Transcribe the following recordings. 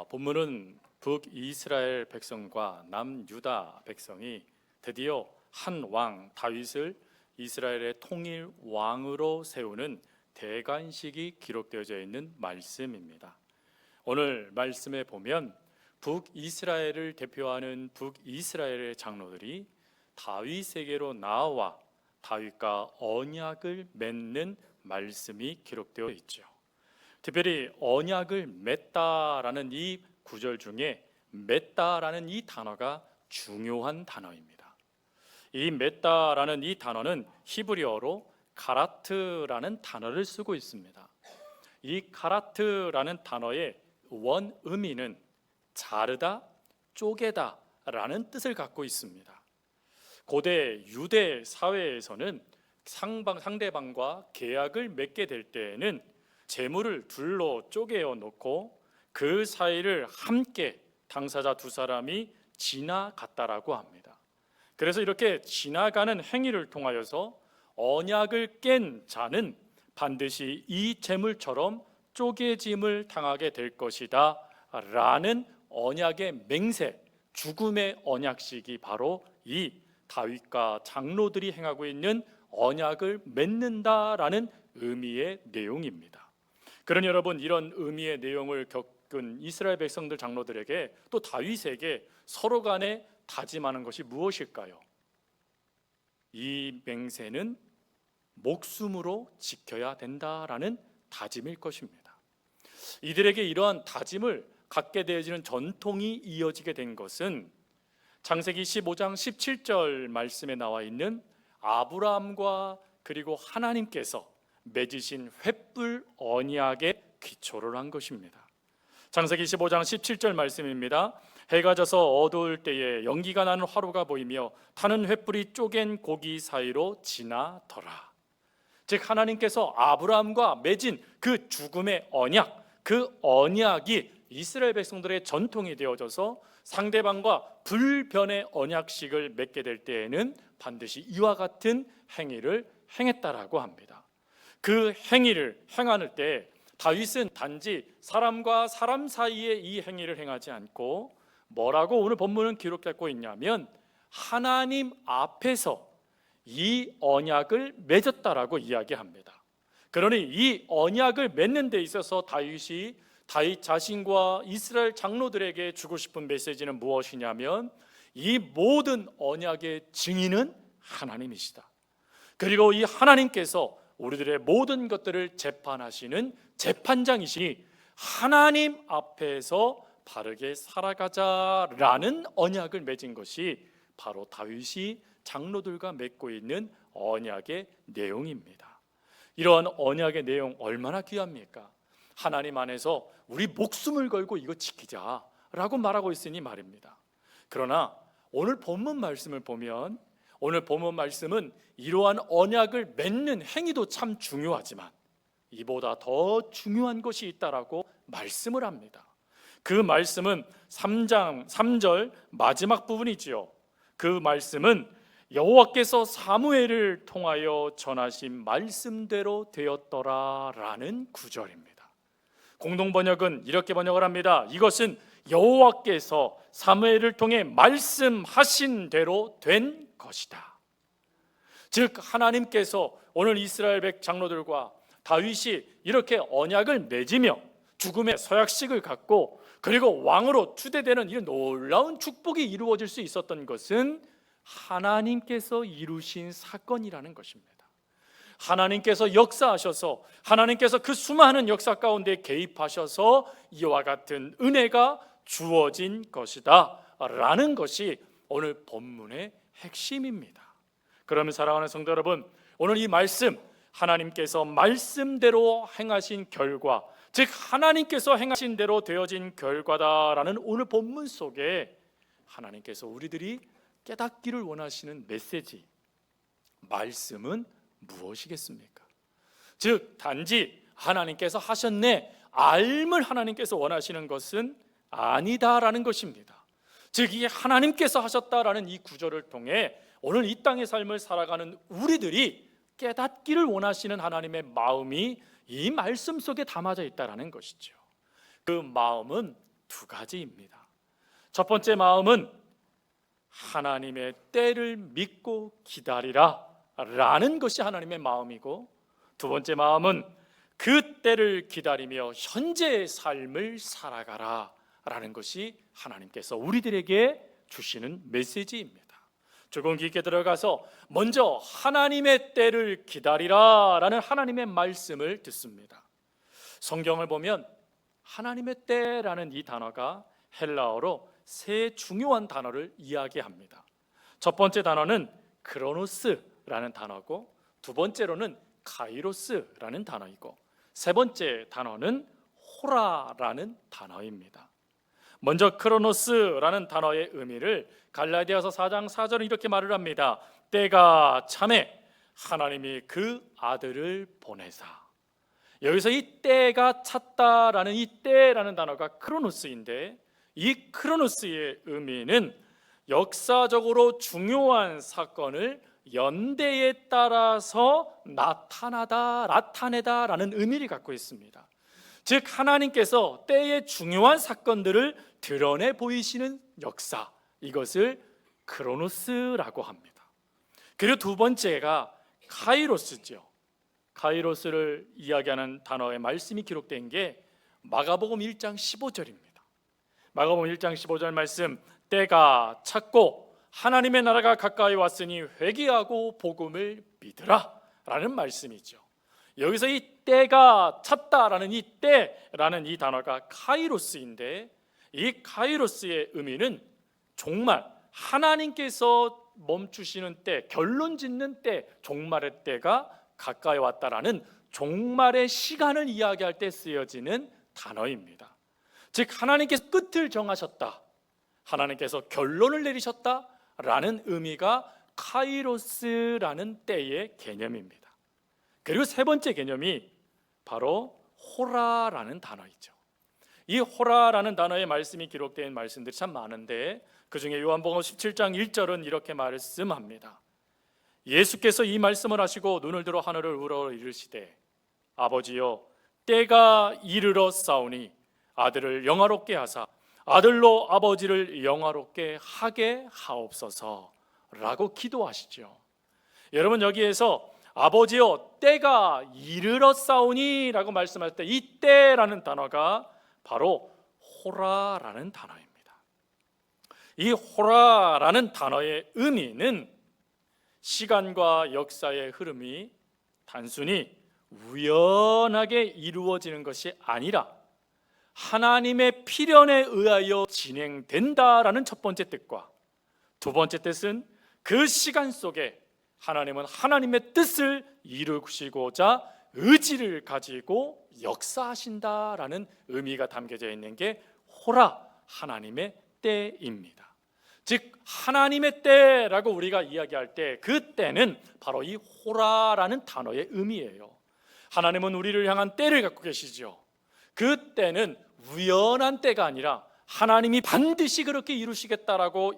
본문은 북이스라엘 백성과 남유다 백성이 드디어 한 왕 다윗을 이스라엘의 통일 왕으로 세우는 대관식이 기록되어져 있는 말씀입니다. 오늘 말씀에 보면 북이스라엘을 대표하는 북이스라엘의 장로들이 다윗에게로 나와 다윗과 언약을 맺는 말씀이 기록되어 있죠. 특별히 언약을 맺다라는 이 구절 중에 맺다라는 이 단어가 중요한 단어입니다. 이 맺다라는 이 단어는 히브리어로 카라트라는 단어를 쓰고 있습니다. 이 카라트라는 단어의 원 의미는 자르다, 쪼개다 라는 뜻을 갖고 있습니다. 고대 유대 사회에서는 상대방과 계약을 맺게 될 때에는 재물을 둘로 쪼개어 놓고 그 사이를 함께 당사자 두 사람이 지나갔다라고 합니다. 그래서 이렇게 지나가는 행위를 통하여서 언약을 깬 자는 반드시 이 재물처럼 쪼개짐을 당하게 될 것이다 라는 언약의 맹세, 죽음의 언약식이 바로 이 다윗과 장로들이 행하고 있는 언약을 맺는다라는 의미의 내용입니다. 그러니 여러분, 이런 의미의 내용을 겪은 이스라엘 백성들 장로들에게 또 다윗에게 서로 간에 다짐하는 것이 무엇일까요? 이 맹세는 목숨으로 지켜야 된다라는 다짐일 것입니다. 이들에게 이러한 다짐을 갖게 되어지는 전통이 이어지게 된 것은 창세기 15장 17절 말씀에 나와 있는 아브라함과 그리고 하나님께서 맺으신 횃불 언약에 기초를 한 것입니다. 창세기 15장 17절 말씀입니다. 해가 져서 어두울 때에 연기가 나는 화로가 보이며 타는 횃불이 쪼갠 고기 사이로 지나더라. 즉 하나님께서 아브라함과 맺은 그 죽음의 언약, 그 언약이 이스라엘 백성들의 전통이 되어져서 상대방과 불변의 언약식을 맺게 될 때에는 반드시 이와 같은 행위를 행했다라고 합니다. 그 행위를 행할 때 다윗은 단지 사람과 사람 사이에 이 행위를 행하지 않고 뭐라고 오늘 본문은 기록되고 있냐면 하나님 앞에서 이 언약을 맺었다라고 이야기합니다. 그러니 이 언약을 맺는 데 있어서 다윗 자신과 이스라엘 장로들에게 주고 싶은 메시지는 무엇이냐면 이 모든 언약의 증인은 하나님이시다. 그리고 이 하나님께서 우리들의 모든 것들을 재판하시는 재판장이시니 하나님 앞에서 바르게 살아가자라는 언약을 맺은 것이 바로 다윗이 장로들과 맺고 있는 언약의 내용입니다. 이러한 언약의 내용 얼마나 귀합니까? 하나님 안에서 우리 목숨을 걸고 이거 지키자라고 말하고 있으니 말입니다. 그러나 오늘 본문 말씀을 보면 오늘 본문 말씀은 이러한 언약을 맺는 행위도 참 중요하지만 이보다 더 중요한 것이 있다라고 말씀을 합니다. 그 말씀은 3장 3절 마지막 부분이지요. 그 말씀은 여호와께서 사무엘을 통하여 전하신 말씀대로 되었더라라는 구절입니다. 공동번역은 이렇게 번역을 합니다. 이것은 여호와께서 사무엘을 통해 말씀하신 대로 된 것이다. 즉 하나님께서 오늘 이스라엘 백 장로들과 다윗이 이렇게 언약을 맺으며 죽음의 서약식을 갖고 그리고 왕으로 추대되는 이 놀라운 축복이 이루어질 수 있었던 것은 하나님께서 이루신 사건이라는 것입니다. 하나님께서 역사하셔서 하나님께서 그 수많은 역사 가운데 개입하셔서 이와 같은 은혜가 주어진 것이다 라는 것이 오늘 본문의 핵심입니다. 그러면 사랑하는 성도 여러분, 오늘 이 말씀 하나님께서 말씀대로 행하신 결과, 즉 하나님께서 행하신 대로 되어진 결과다라는 오늘 본문 속에 하나님께서 우리들이 깨닫기를 원하시는 메시지, 말씀은 무엇이겠습니까? 즉 단지 하나님께서 하셨네, 알을 하나님께서 원하시는 것은 아니다라는 것입니다. 즉 이게 하나님께서 하셨다라는 이 구절을 통해 오늘 이 땅의 삶을 살아가는 우리들이 깨닫기를 원하시는 하나님의 마음이 이 말씀 속에 담아져 있다라는 것이죠. 그 마음은 두 가지입니다. 첫 번째 마음은 하나님의 때를 믿고 기다리라 라는 것이 하나님의 마음이고, 두 번째 마음은 그 때를 기다리며 현재의 삶을 살아가라 라는 것이 하나님께서 우리들에게 주시는 메시지입니다. 조금 깊게 들어가서 먼저 하나님의 때를 기다리라 라는 하나님의 말씀을 듣습니다. 성경을 보면 하나님의 때라는 이 단어가 헬라어로 세 중요한 단어를 이야기합니다. 첫 번째 단어는 크로노스라는 단어고, 두 번째로는 카이로스라는 단어이고, 세 번째 단어는 호라라는 단어입니다. 먼저 크로노스라는 단어의 의미를 갈라디아서 4장 4절은 이렇게 말을 합니다. 때가 참에 하나님이 그 아들을 보내사. 여기서 이 때가 찼다라는 이 때라는 단어가 크로노스인데, 이 크로노스의 의미는 역사적으로 중요한 사건을 연대에 따라서 나타내다라는 의미를 갖고 있습니다. 즉 하나님께서 때의 중요한 사건들을 드러내 보이시는 역사, 이것을 크로노스라고 합니다. 그리고 두 번째가 카이로스죠. 카이로스를 이야기하는 단어의 말씀이 기록된 게 마가복음 1장 15절입니다. 마가복음 1장 15절 말씀, 때가 찼고 하나님의 나라가 가까이 왔으니 회개하고 복음을 믿으라 라는 말씀이죠. 여기서 이 때가 찼다라는 이 때라는 이 단어가 카이로스인데, 이 카이로스의 의미는 정말 하나님께서 멈추시는 때, 결론 짓는 때, 종말의 때가 가까이 왔다라는 종말의 시간을 이야기할 때 쓰여지는 단어입니다. 즉 하나님께서 끝을 정하셨다, 하나님께서 결론을 내리셨다라는 의미가 카이로스라는 때의 개념입니다. 그리고 세 번째 개념이 바로 호라라는 단어이죠. 이 호라라는 단어의 말씀이 기록된 말씀들이 참 많은데, 그 중에 요한복음 17장 1절은 이렇게 말씀합니다. 예수께서 이 말씀을 하시고 눈을 들어 하늘을 우러러 이르시되, 아버지여 때가 이르러 싸우니 아들을 영화롭게 하사 아들로 아버지를 영화롭게 하게 하옵소서 라고 기도하시죠. 여러분, 여기에서 아버지여 때가 이르러 싸우니 라고 말씀할 때 이 때라는 단어가 바로 호라라는 단어입니다. 이 호라라는 단어의 의미는 시간과 역사의 흐름이 단순히 우연하게 이루어지는 것이 아니라 하나님의 필연에 의하여 진행된다라는 첫 번째 뜻과, 두 번째 뜻은 그 시간 속에 하나님은 하나님의 뜻을 이루시고자 의지를 가지고 역사하신다라는 의미가 담겨져 있는 게 호라, 하나님의 때입니다. 즉 하나님의 때라고 우리가 이야기할 때 그 때는 바로 이 호라라는 단어의 의미예요. 하나님은 우리를 향한 때를 갖고 계시죠. 그 때는 우연한 때가 아니라 하나님이 반드시 그렇게 이루시겠다라고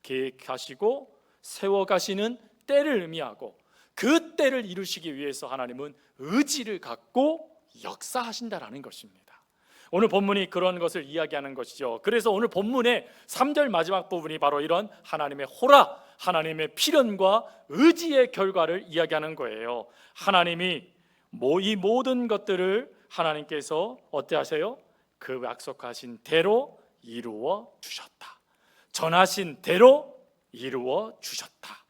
계획하시고 세워가시는 때를 의미하고, 그 때를 이루시기 위해서 하나님은 의지를 갖고 역사하신다라는 것입니다. 오늘 본문이 그런 것을 이야기하는 것이죠. 그래서 오늘 본문의 3절 마지막 부분이 바로 이런 하나님의 호라, 하나님의 필연과 의지의 결과를 이야기하는 거예요. 하나님이 이 모든 것들을 하나님께서 어때 하세요? 그 약속하신 대로 이루어 주셨다. 전하신 대로 이루어 주셨다.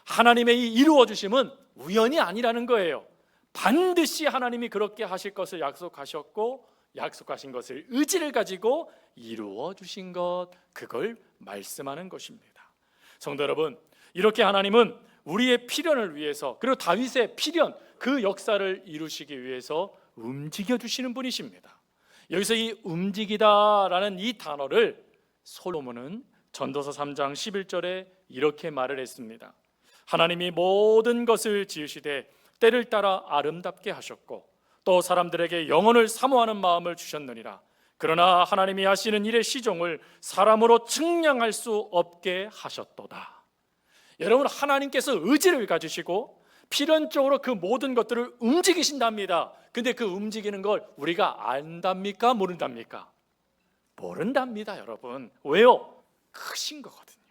하나님의 이 이루어 주심은 우연이 아니라는 거예요. 반드시 하나님이 그렇게 하실 것을 약속하셨고, 약속하신 것을 의지를 가지고 이루어 주신 것, 그걸 말씀하는 것입니다. 성도 여러분, 이렇게 하나님은 우리의 필연을 위해서, 그리고 다윗의 필연, 그 역사를 이루시기 위해서 움직여 주시는 분이십니다. 여기서 이 움직이다라는 이 단어를 솔로몬은 전도서 3장 11절에 이렇게 말을 했습니다. 하나님이 모든 것을 지으시되 때를 따라 아름답게 하셨고 또 사람들에게 영혼을 사모하는 마음을 주셨느니라. 그러나 하나님이 하시는 일의 시종을 사람으로 측량할 수 없게 하셨도다. 여러분, 하나님께서 의지를 가지시고 필연적으로 그 모든 것들을 움직이신답니다. 근데 그 움직이는 걸 우리가 안답니까? 모른답니까? 모른답니다, 여러분. 왜요? 크신 거거든요.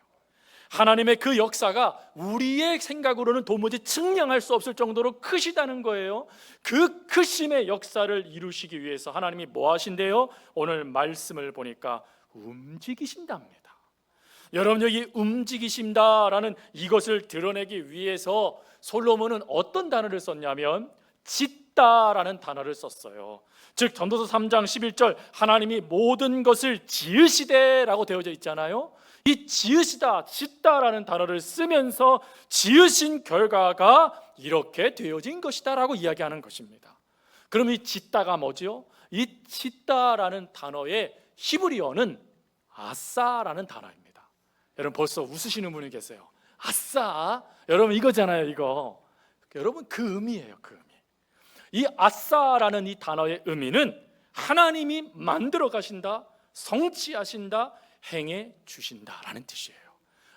하나님의 그 역사가 우리의 생각으로는 도무지 증명할 수 없을 정도로 크시다는 거예요. 그 크심의 역사를 이루시기 위해서 하나님이 뭐 하신대요? 오늘 말씀을 보니까 움직이신답니다. 여러분, 여기 움직이신다라는 이것을 드러내기 위해서 솔로몬은 어떤 단어를 썼냐면 짓다라는 단어를 썼어요. 즉 전도서 3장 11절 하나님이 모든 것을 지으시되라고 되어져 있잖아요. 이 지으시다, 짓다라는 단어를 쓰면서 지으신 결과가 이렇게 되어진 것이다라고 이야기하는 것입니다. 그럼 이 짓다가 뭐죠? 이 짓다라는 단어의 히브리어는 아싸라는 단어입니다. 여러분 벌써 웃으시는 분이 계세요. 아싸, 여러분 이거잖아요, 이거. 여러분 그 의미예요, 그 의미. 이 아싸라는 이 단어의 의미는 하나님이 만들어 가신다, 성취하신다, 행해 주신다라는 뜻이에요.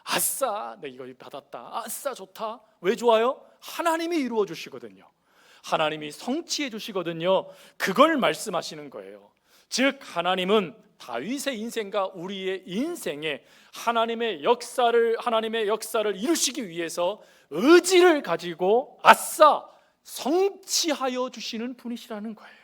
아싸, 내 이거 받았다. 아싸, 좋다. 왜 좋아요? 하나님이 이루어 주시거든요. 하나님이 성취해 주시거든요. 그걸 말씀하시는 거예요. 즉 하나님은 다윗의 인생과 우리의 인생에 하나님의 역사를 이루시기 위해서 의지를 가지고 아싸 성취하여 주시는 분이시라는 거예요.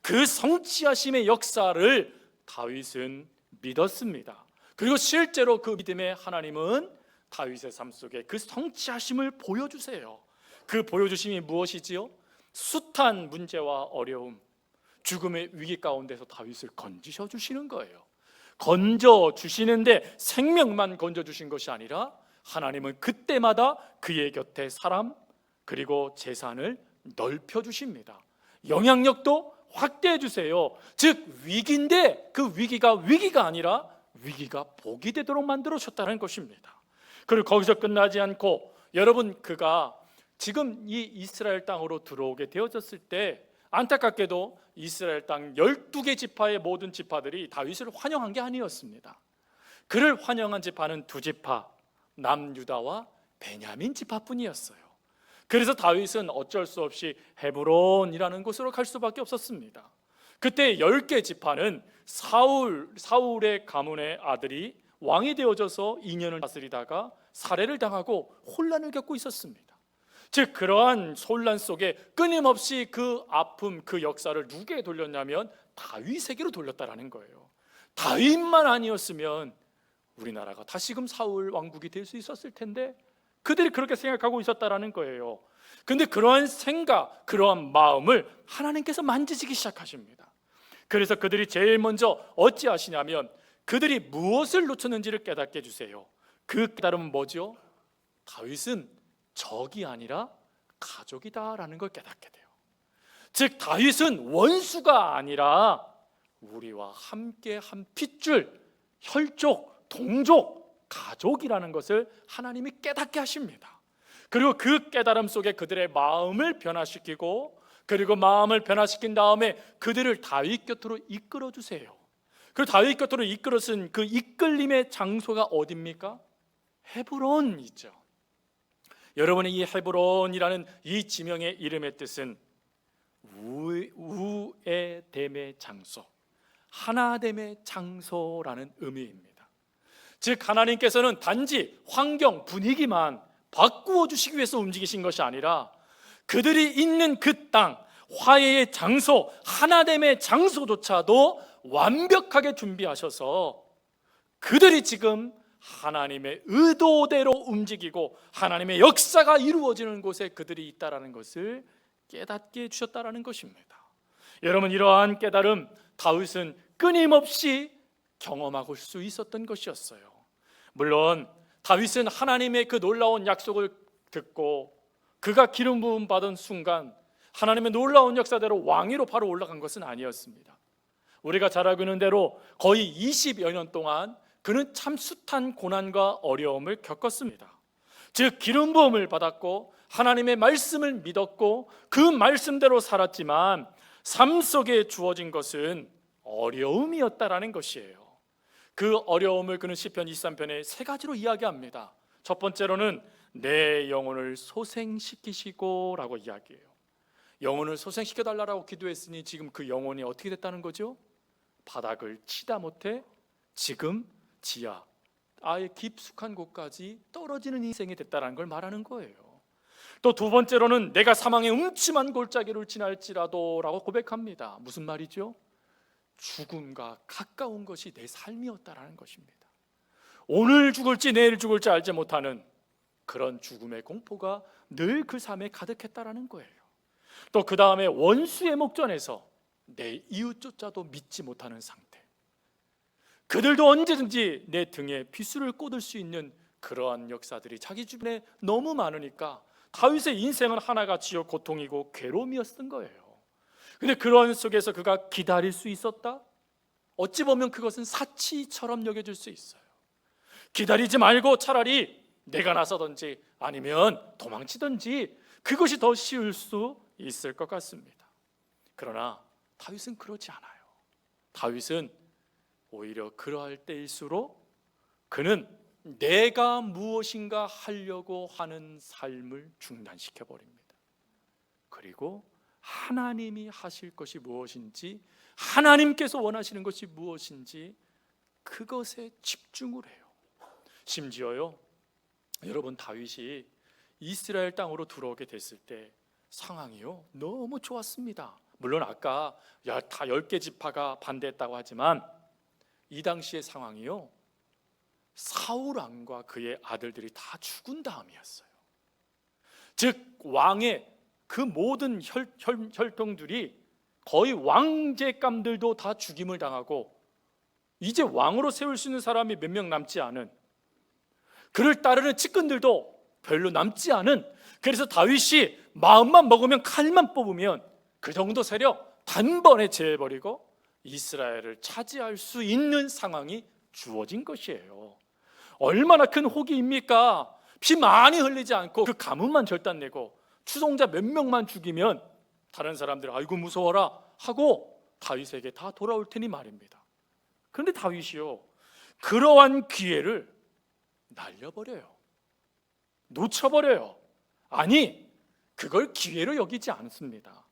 그 성취하심의 역사를 다윗은 믿었습니다. 그리고 실제로 그 믿음의 하나님은 다윗의 삶 속에 그 성취하심을 보여주세요. 그 보여주심이 무엇이지요? 숱한 문제와 어려움, 죽음의 위기 가운데서 다윗을 건지셔 주시는 거예요. 건져 주시는데 생명만 건져 주신 것이 아니라 하나님은 그때마다 그의 곁에 사람 그리고 재산을 넓혀 주십니다. 영향력도 확대해 주세요. 즉 위기인데 그 위기가 아니라 위기가 복이 되도록 만들어 주셨다는 것입니다. 그리고 거기서 끝나지 않고 여러분 그가 지금 이 이스라엘 땅으로 들어오게 되어졌을 때 안타깝게도 이스라엘 땅 12개 지파의 모든 지파들이 다윗을 환영한 게 아니었습니다. 그를 환영한 지파는 두 지파, 남유다와 베냐민 지파뿐이었어요. 그래서 다윗은 어쩔 수 없이 헤브론이라는 곳으로 갈 수밖에 없었습니다. 그때 10개 지파는 사울의 가문의 아들이 왕이 되어져서 2년을 다스리다가 살해를 당하고 혼란을 겪고 있었습니다. 즉 그러한 혼란 속에 끊임없이 그 아픔, 그 역사를 누구에게 돌렸냐면 다윗에게로 돌렸다라는 거예요. 다윗만 아니었으면 우리나라가 다시금 사울 왕국이 될 수 있었을 텐데 그들이 그렇게 생각하고 있었다라는 거예요. 근데 그러한 생각, 그러한 마음을 하나님께서 만지시기 시작하십니다. 그래서 그들이 제일 먼저 어찌하시냐면 그들이 무엇을 놓쳤는지를 깨닫게 해주세요. 그 깨달음은 뭐죠? 다윗은 적이 아니라 가족이다라는 걸 깨닫게 돼요. 즉 다윗은 원수가 아니라 우리와 함께 한 핏줄, 혈족, 동족, 가족이라는 것을 하나님이 깨닫게 하십니다. 그리고 그 깨달음 속에 그들의 마음을 변화시키고 그리고 마음을 변화시킨 다음에 그들을 다윗 곁으로 이끌어 주세요. 그 다윗 곁으로 이끌어준 그 이끌림의 장소가 어디입니까? 헤브론이죠. 여러분의 이 헤브론이라는 이 지명의 이름의 뜻은 우에됨의 장소, 하나됨의 장소라는 의미입니다. 즉 하나님께서는 단지 환경, 분위기만 바꾸어 주시기 위해서 움직이신 것이 아니라 그들이 있는 그 땅, 화해의 장소, 하나됨의 장소조차도 완벽하게 준비하셔서 그들이 지금 하나님의 의도대로 움직이고 하나님의 역사가 이루어지는 곳에 그들이 있다라는 것을 깨닫게 해주셨다라는 것입니다. 여러분 이러한 깨달음 다윗은 끊임없이 경험하고 수 있었던 것이었어요. 물론 다윗은 하나님의 그 놀라운 약속을 듣고 그가 기름 부음 받은 순간 하나님의 놀라운 역사대로 왕위로 바로 올라간 것은 아니었습니다. 우리가 잘 알고 있는 대로 거의 20여 년 동안 그는 참 숱한 고난과 어려움을 겪었습니다. 즉 기름 부음을 받았고 하나님의 말씀을 믿었고 그 말씀대로 살았지만 삶 속에 주어진 것은 어려움이었다라는 것이에요. 그 어려움을 그는 시편 23편에 세 가지로 이야기합니다. 첫 번째로는 내 영혼을 소생시키시고 라고 이야기해요. 영혼을 소생시켜달라고 기도했으니 지금 그 영혼이 어떻게 됐다는 거죠? 바닥을 치다 못해 지금 지하 아예 깊숙한 곳까지 떨어지는 인생이 됐다는 걸 말하는 거예요. 또 두 번째로는 내가 사망의 음침한 골짜기를 지날지라도 라고 고백합니다. 무슨 말이죠? 죽음과 가까운 것이 내 삶이었다라는 것입니다. 오늘 죽을지 내일 죽을지 알지 못하는 그런 죽음의 공포가 늘 그 삶에 가득했다라는 거예요. 또 그 다음에 원수의 목전에서 내 이웃조차도 믿지 못하는 상태, 그들도 언제든지 내 등에 비수를 꽂을 수 있는 그러한 역사들이 자기 주변에 너무 많으니까 다윗의 인생은 하나같이요 고통이고 괴로움이었던 거예요. 근데 그런 속에서 그가 기다릴 수 있었다? 어찌 보면 그것은 사치처럼 여겨질 수 있어요. 기다리지 말고 차라리 내가 나서든지 아니면 도망치든지 그것이 더 쉬울 수 있을 것 같습니다. 그러나 다윗은 그러지 않아요. 다윗은 오히려 그러할 때일수록 그는 내가 무엇인가 하려고 하는 삶을 중단시켜 버립니다. 그리고 하나님이 하실 것이 무엇인지, 하나님께서 원하시는 것이 무엇인지 그것에 집중을 해요. 심지어요, 여러분, 다윗이 이스라엘 땅으로 들어오게 됐을 때 상황이요 너무 좋았습니다. 물론 아까 다 10개 지파가 반대했다고 하지만 이 당시의 상황이요, 사울 왕과 그의 아들들이 다 죽은 다음이었어요. 즉 왕의 그 모든 혈통들이 거의 왕제감들도 다 죽임을 당하고 이제 왕으로 세울 수 있는 사람이 몇 명 남지 않은, 그를 따르는 측근들도 별로 남지 않은, 그래서 다윗이 마음만 먹으면 칼만 뽑으면 그 정도 세력 단번에 제해버리고 이스라엘을 차지할 수 있는 상황이 주어진 것이에요. 얼마나 큰 호기입니까? 피 많이 흘리지 않고 그 가문만 절단내고 추종자 몇 명만 죽이면 다른 사람들 아이고 무서워라 하고 다윗에게 다 돌아올 테니 말입니다. 그런데 다윗이요, 그러한 기회를 날려버려요. 놓쳐버려요. 아니, 그걸 기회로 여기지 않습니다.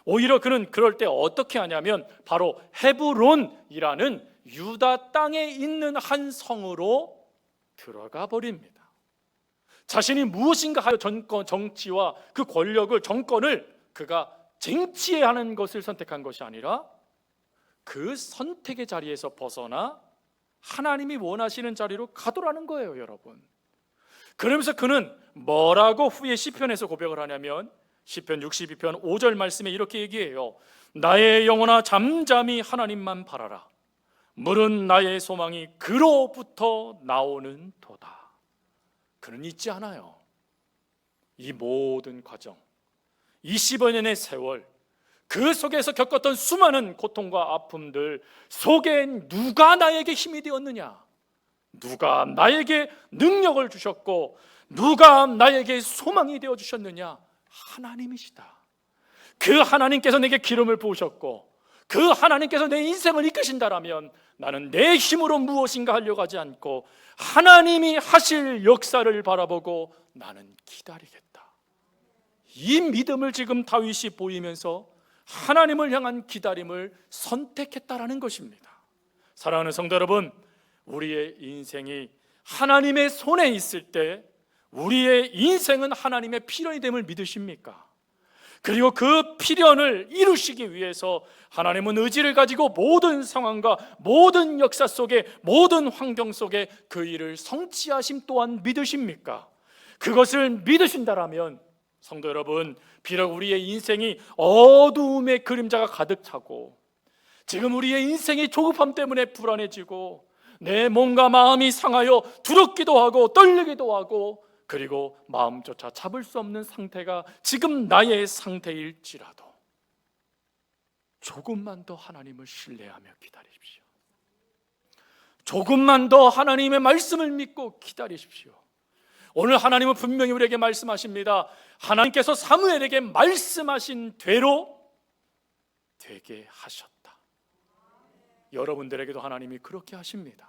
오히려 그는 그럴 때 어떻게 하냐면 바로 헤브론이라는 유다 땅에 있는 한 성으로 들어가 버립니다. 자신이 무엇인가 하여 정치와 그 권력을, 정권을 그가 쟁취해야 하는 것을 선택한 것이 아니라 그 선택의 자리에서 벗어나 하나님이 원하시는 자리로 가더라는 거예요, 여러분. 그러면서 그는 뭐라고 후에 시편에서 고백을 하냐면 시편 62편 5절 말씀에 이렇게 얘기해요. 나의 영혼아 잠잠히 하나님만 바라라. 물은 나의 소망이 그로부터 나오는 도다. 그는 잊지 않아요. 이 모든 과정, 20여 년의 세월, 그 속에서 겪었던 수많은 고통과 아픔들 속에 누가 나에게 힘이 되었느냐, 누가 나에게 능력을 주셨고 누가 나에게 소망이 되어주셨느냐, 하나님이시다. 그 하나님께서 내게 기름을 부으셨고 그 하나님께서 내 인생을 이끄신다라면 나는 내 힘으로 무엇인가 하려고 하지 않고 하나님이 하실 역사를 바라보고 나는 기다리겠다. 이 믿음을 지금 다윗이 보이면서 하나님을 향한 기다림을 선택했다라는 것입니다. 사랑하는 성도 여러분, 우리의 인생이 하나님의 손에 있을 때 우리의 인생은 하나님의 필연이 됨을 믿으십니까? 그리고 그 필연을 이루시기 위해서 하나님은 의지를 가지고 모든 상황과 모든 역사 속에, 모든 환경 속에 그 일을 성취하심 또한 믿으십니까? 그것을 믿으신다라면 성도 여러분, 비록 우리의 인생이 어두움의 그림자가 가득 차고 지금 우리의 인생이 조급함 때문에 불안해지고 내 몸과 마음이 상하여 두렵기도 하고 떨리기도 하고 그리고 마음조차 잡을 수 없는 상태가 지금 나의 상태일지라도 조금만 더 하나님을 신뢰하며 기다리십시오. 조금만 더 하나님의 말씀을 믿고 기다리십시오. 오늘 하나님은 분명히 우리에게 말씀하십니다. 하나님께서 사무엘에게 말씀하신 대로 되게 하셨다. 여러분들에게도 하나님이 그렇게 하십니다.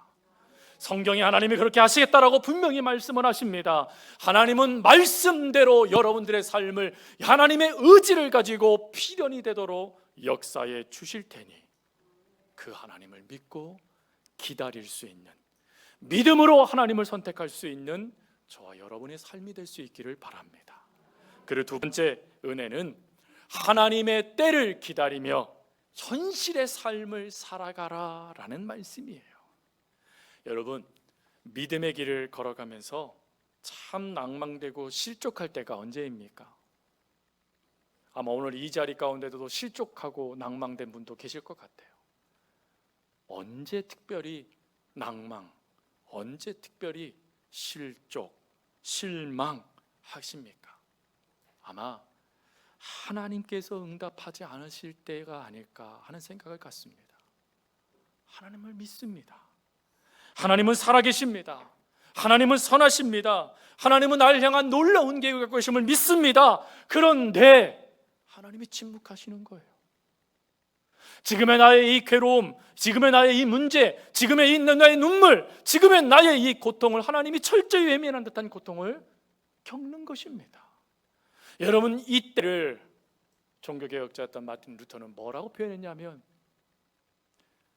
성경에 하나님이 그렇게 하시겠다라고 분명히 말씀을 하십니다. 하나님은 말씀대로 여러분들의 삶을 하나님의 의지를 가지고 필연이 되도록 역사해 주실 테니 그 하나님을 믿고 기다릴 수 있는, 믿음으로 하나님을 선택할 수 있는 저와 여러분의 삶이 될 수 있기를 바랍니다. 그리고 두 번째 은혜는 하나님의 때를 기다리며 현실의 삶을 살아가라 라는 말씀이에요. 여러분, 믿음의 길을 걸어가면서 참 낭망되고 실족할 때가 언제입니까? 아마 오늘 이 자리 가운데도 실족하고 낭망된 분도 계실 것 같아요. 언제 특별히 낭망, 언제 특별히 실족, 실망하십니까? 아마 하나님께서 응답하지 않으실 때가 아닐까 하는 생각을 갖습니다. 하나님을 믿습니다. 하나님은 살아계십니다. 하나님은 선하십니다. 하나님은 나를 향한 놀라운 계획을 갖고 계심을 믿습니다. 그런데 하나님이 침묵하시는 거예요. 지금의 나의 이 괴로움, 지금의 나의 이 문제, 지금의 이 나의 눈물, 지금의 나의 이 고통을 하나님이 철저히 외면한 듯한 고통을 겪는 것입니다. 여러분, 이때를 종교개혁자였던 마틴 루터는 뭐라고 표현했냐면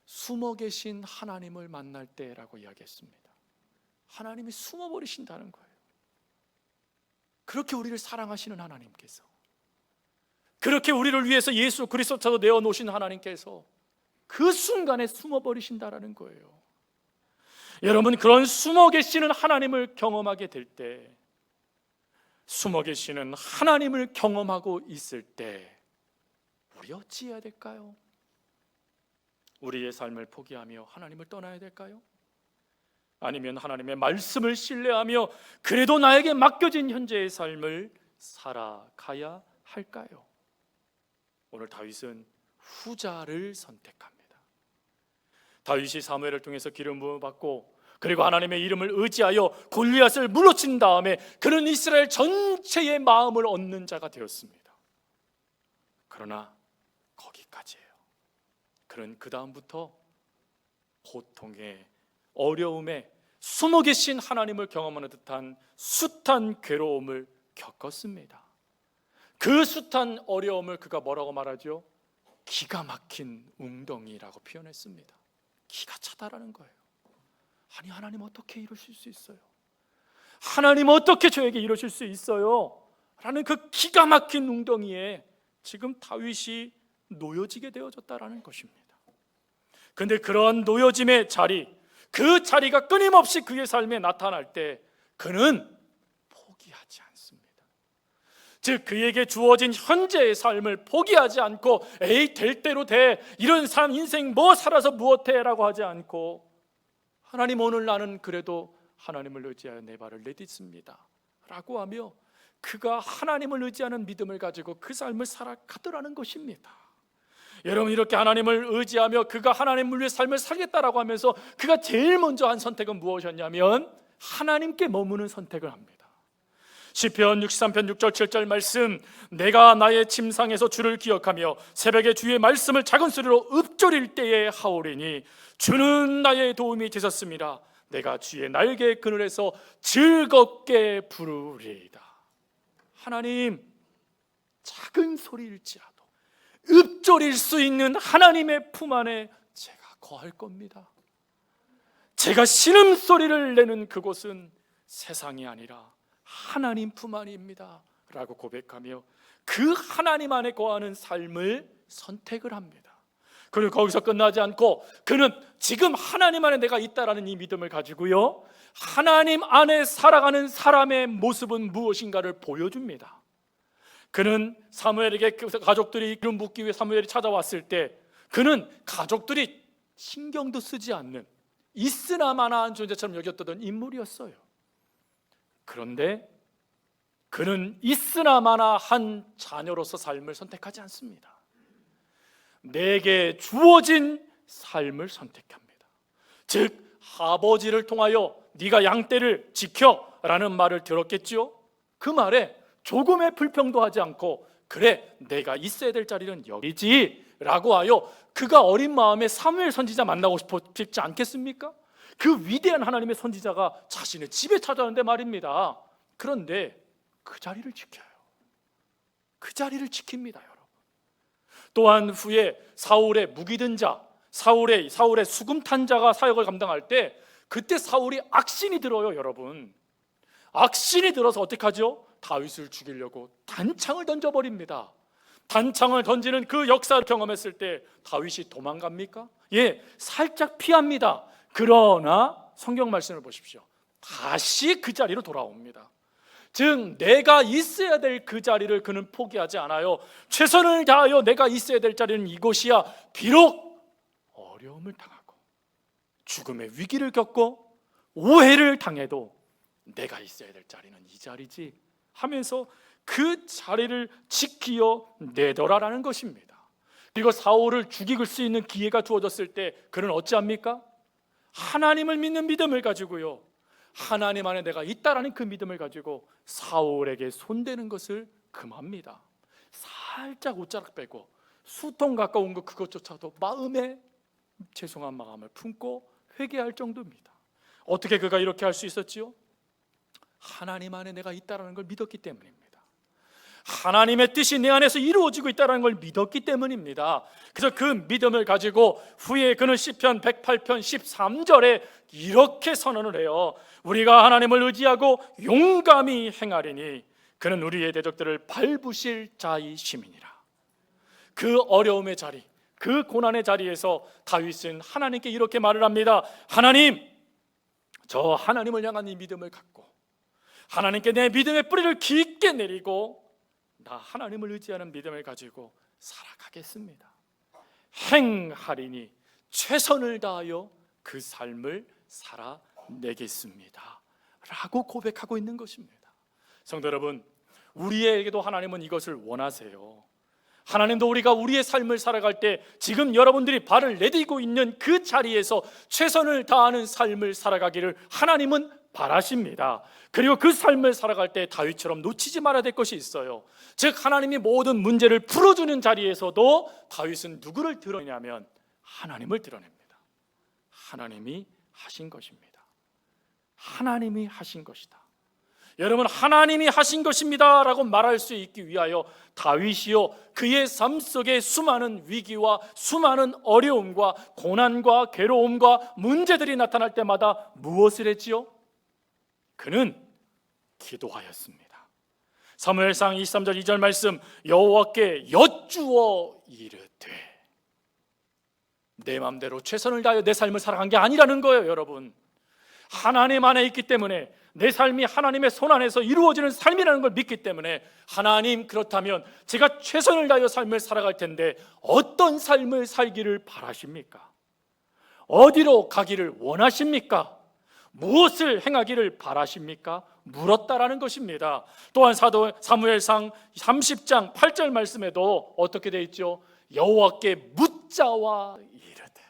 숨어 계신 하나님을 만날 때라고 이야기했습니다. 하나님이 숨어버리신다는 거예요. 그렇게 우리를 사랑하시는 하나님께서, 그렇게 우리를 위해서 예수 그리스도로 내어놓으신 하나님께서 그 순간에 숨어버리신다라는 거예요. 여러분, 그런 숨어 계시는 하나님을 경험하게 될 때, 숨어 계시는 하나님을 경험하고 있을 때 우리 어찌해야 될까요? 우리의 삶을 포기하며 하나님을 떠나야 될까요? 아니면 하나님의 말씀을 신뢰하며 그래도 나에게 맡겨진 현재의 삶을 살아가야 할까요? 오늘 다윗은 후자를 선택합니다. 다윗이 사무엘을 통해서 기름 부음을 받고 그리고 하나님의 이름을 의지하여 골리앗을 물어친 다음에 그는 이스라엘 전체의 마음을 얻는 자가 되었습니다. 그러나 거기까지예요. 그는 그 다음부터 고통에, 어려움에 숨어 계신 하나님을 경험하는 듯한 숱한 괴로움을 겪었습니다. 그 숱한 어려움을 그가 뭐라고 말하죠? 기가 막힌 웅덩이라고 표현했습니다. 기가 차다라는 거예요. 아니, 하나님 어떻게 이러실 수 있어요? 하나님 어떻게 저에게 이러실 수 있어요? 라는 그 기가 막힌 웅덩이에 지금 다윗이 놓여지게 되어졌다라는 것입니다. 그런데 그런 놓여짐의 자리, 그 자리가 끊임없이 그의 삶에 나타날 때 그는 포기하지 않습니다. 즉 그에게 주어진 현재의 삶을 포기하지 않고 에이 될 대로 돼, 이런 삶 인생 뭐 살아서 무엇해 라고 하지 않고 하나님, 오늘 나는 그래도 하나님을 의지하여 내 발을 내딛습니다 라고 하며 그가 하나님을 의지하는 믿음을 가지고 그 삶을 살아가더라는 것입니다. 여러분, 이렇게 하나님을 의지하며 그가 하나님을 위해 삶을 살겠다라고 하면서 그가 제일 먼저 한 선택은 무엇이었냐면 하나님께 머무는 선택을 합니다. 시편 63편 6절 7절 말씀, 내가 나의 침상에서 주를 기억하며 새벽에 주의 말씀을 작은 소리로 읊조릴 때에 하오리니 주는 나의 도움이 되셨습니다. 내가 주의 날개 그늘에서 즐겁게 부르리이다. 하나님, 작은 소리일지라도 읊조릴 수 있는 하나님의 품 안에 제가 거할 겁니다. 제가 신음소리를 내는 그곳은 세상이 아니라 하나님 품 안입니다 라고 고백하며 그 하나님 안에 거하는 삶을 선택을 합니다. 그리고 거기서 끝나지 않고 그는 지금 하나님 안에 내가 있다라는 이 믿음을 가지고요, 하나님 안에 살아가는 사람의 모습은 무엇인가를 보여줍니다. 그는 사무엘에게 가족들이 기름 붓기 위해 사무엘이 찾아왔을 때 그는 가족들이 신경도 쓰지 않는 있으나 마나한 존재처럼 여겼던 인물이었어요. 그런데 그는 있으나 마나한 자녀로서 삶을 선택하지 않습니다. 내게 주어진 삶을 선택합니다. 즉 아버지를 통하여 네가 양떼를 지켜 라는 말을 들었겠지요. 그 말에 조금의 불평도 하지 않고 그래, 내가 있어야 될 자리는 여기지 라고 하여 그가 어린 마음에 사무엘 선지자 만나고 싶지 않겠습니까? 그 위대한 하나님의 선지자가 자신의 집에 찾아오는데 말입니다. 그런데 그 자리를 지켜요. 그 자리를 지킵니다, 여러분. 또한 후에 사울의 무기든 자, 사울의 수금탄 자가 사역을 감당할 때 그때 사울이 악신이 들어요, 여러분. 악신이 들어서 어떻게 하죠? 다윗을 죽이려고 단창을 던져버립니다. 단창을 던지는 그 역사를 경험했을 때 다윗이 도망갑니까? 예, 살짝 피합니다. 그러나 성경 말씀을 보십시오. 다시 그 자리로 돌아옵니다. 즉 내가 있어야 될 그 자리를 그는 포기하지 않아요. 최선을 다하여 내가 있어야 될 자리는 이곳이야. 비록 어려움을 당하고 죽음의 위기를 겪고 오해를 당해도 내가 있어야 될 자리는 이 자리지 하면서 그 자리를 지키어 내더라라는 것입니다. 그리고 사울을 죽일 수 있는 기회가 주어졌을 때 그는 어찌합니까? 하나님을 믿는 믿음을 가지고요, 하나님 안에 내가 있다라는 그 믿음을 가지고 사울에게 손대는 것을 금합니다. 살짝 옷자락 빼고 수통 가까운 것 그것조차도 마음에 죄송한 마음을 품고 회개할 정도입니다. 어떻게 그가 이렇게 할 수 있었지요? 하나님 안에 내가 있다라는 걸 믿었기 때문입니다. 하나님의 뜻이 내 안에서 이루어지고 있다는 걸 믿었기 때문입니다. 그래서 그 믿음을 가지고 후에 그는 시편 108편 13절에 이렇게 선언을 해요. 우리가 하나님을 의지하고 용감히 행하리니 그는 우리의 대적들을 밟으실 자이심이니라. 그 어려움의 자리, 그 고난의 자리에서 다윗은 하나님께 이렇게 말을 합니다. 하나님, 저 하나님을 향한 이 믿음을 갖고 하나님께 내 믿음의 뿌리를 깊게 내리고 나 하나님을 의지하는 믿음을 가지고 살아가겠습니다. 행하리니 최선을 다하여 그 삶을 살아내겠습니다 라고 고백하고 있는 것입니다. 성도 여러분, 우리에게도 하나님은 이것을 원하세요. 하나님도 우리가 우리의 삶을 살아갈 때 지금 여러분들이 발을 내디고 있는 그 자리에서 최선을 다하는 삶을 살아가기를 하나님은 바라십니다. 그리고 그 삶을 살아갈 때 다윗처럼 놓치지 말아야 될 것이 있어요. 즉 하나님이 모든 문제를 풀어주는 자리에서도 다윗은 누구를 드러내냐면 하나님을 드러냅니다. 하나님이 하신 것입니다. 하나님이 하신 것이다. 여러분, 하나님이 하신 것입니다 라고 말할 수 있기 위하여 다윗이요, 그의 삶 속에 수많은 위기와 수많은 어려움과 고난과 괴로움과 문제들이 나타날 때마다 무엇을 했지요? 그는 기도하였습니다. 사무엘상 23절 2절 말씀, 여호와께 여쭈어 이르되, 내 마음대로 최선을 다하여 내 삶을 살아간 게 아니라는 거예요. 여러분, 하나님 안에 있기 때문에 내 삶이 하나님의 손 안에서 이루어지는 삶이라는 걸 믿기 때문에 하나님, 그렇다면 제가 최선을 다하여 삶을 살아갈 텐데 어떤 삶을 살기를 바라십니까? 어디로 가기를 원하십니까? 무엇을 행하기를 바라십니까? 물었다라는 것입니다. 또한 사무엘상 30장 8절 말씀에도 어떻게 되어 있죠? 여호와께 묻자와 이르되,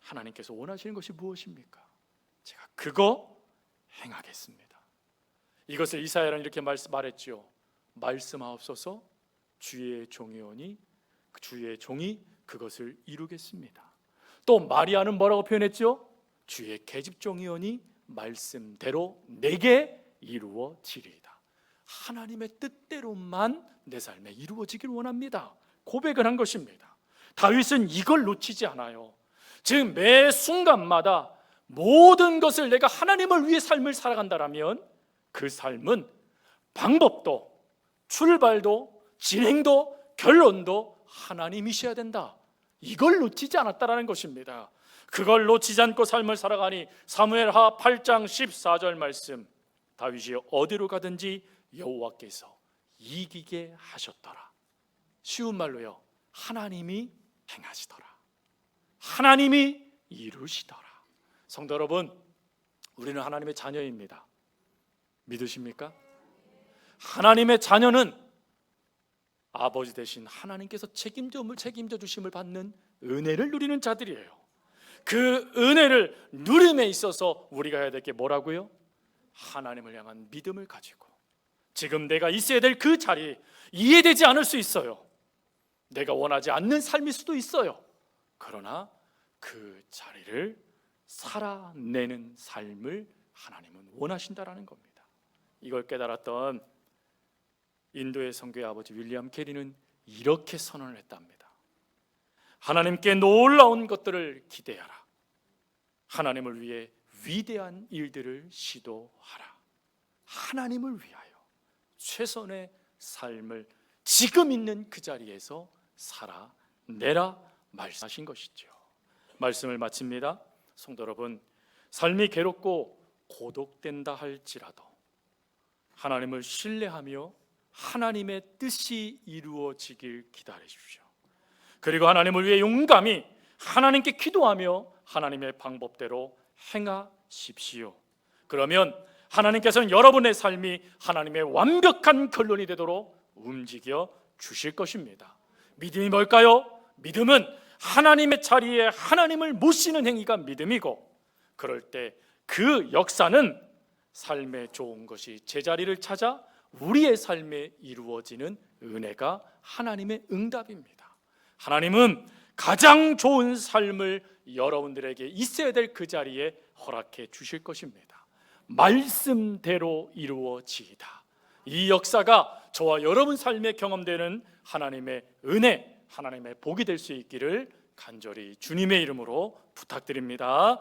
하나님께서 원하시는 것이 무엇입니까? 제가 그거 행하겠습니다. 이것을 이사야는 이렇게 말했죠. 말씀하옵소서, 주의 종이오니 주의 종이 그것을 이루겠습니다. 또 마리아는 뭐라고 표현했죠? 주의 계집종이오니 말씀대로 내게 이루어지리이다. 하나님의 뜻대로만 내 삶에 이루어지길 원합니다. 고백을 한 것입니다. 다윗은 이걸 놓치지 않아요. 즉 매 순간마다 모든 것을 내가 하나님을 위해 삶을 살아간다라면 그 삶은 방법도 출발도 진행도 결론도 하나님이셔야 된다. 이걸 놓치지 않았다라는 것입니다. 그걸 놓치지 않고 삶을 살아가니 사무엘하 8장 14절 말씀, 다윗이 어디로 가든지 여호와께서 이기게 하셨더라. 쉬운 말로요, 하나님이 행하시더라. 하나님이 이루시더라. 성도 여러분, 우리는 하나님의 자녀입니다. 믿으십니까? 하나님의 자녀는 아버지 대신 하나님께서 책임져 주심을 받는 은혜를 누리는 자들이에요. 그 은혜를 누림에 있어서 우리가 해야 될 게 뭐라고요? 하나님을 향한 믿음을 가지고 지금 내가 있어야 될 그 자리, 이해되지 않을 수 있어요. 내가 원하지 않는 삶일 수도 있어요. 그러나 그 자리를 살아내는 삶을 하나님은 원하신다라는 겁니다. 이걸 깨달았던 인도의 선교의 아버지 윌리엄 캐리는 이렇게 선언을 했답니다. 하나님께 놀라운 것들을 기대하라. 하나님을 위해 위대한 일들을 시도하라. 하나님을 위하여 최선의 삶을 지금 있는 그 자리에서 살아내라 말씀하신 것이죠. 말씀을 마칩니다. 성도 여러분, 삶이 괴롭고 고독된다 할지라도 하나님을 신뢰하며 하나님의 뜻이 이루어지길 기다리십시오. 그리고 하나님을 위해 용감히 하나님께 기도하며 하나님의 방법대로 행하십시오. 그러면 하나님께서는 여러분의 삶이 하나님의 완벽한 결론이 되도록 움직여 주실 것입니다. 믿음이 뭘까요? 믿음은 하나님의 자리에 하나님을 모시는 행위가 믿음이고, 그럴 때 그 역사는 삶에 좋은 것이 제자리를 찾아 우리의 삶에 이루어지는 은혜가 하나님의 응답입니다. 하나님은 가장 좋은 삶을 여러분들에게 있어야 될 그 자리에 허락해 주실 것입니다. 말씀대로 이루어지이다. 이 역사가 저와 여러분 삶에 경험되는 하나님의 은혜, 하나님의 복이 될 수 있기를 간절히 주님의 이름으로 부탁드립니다.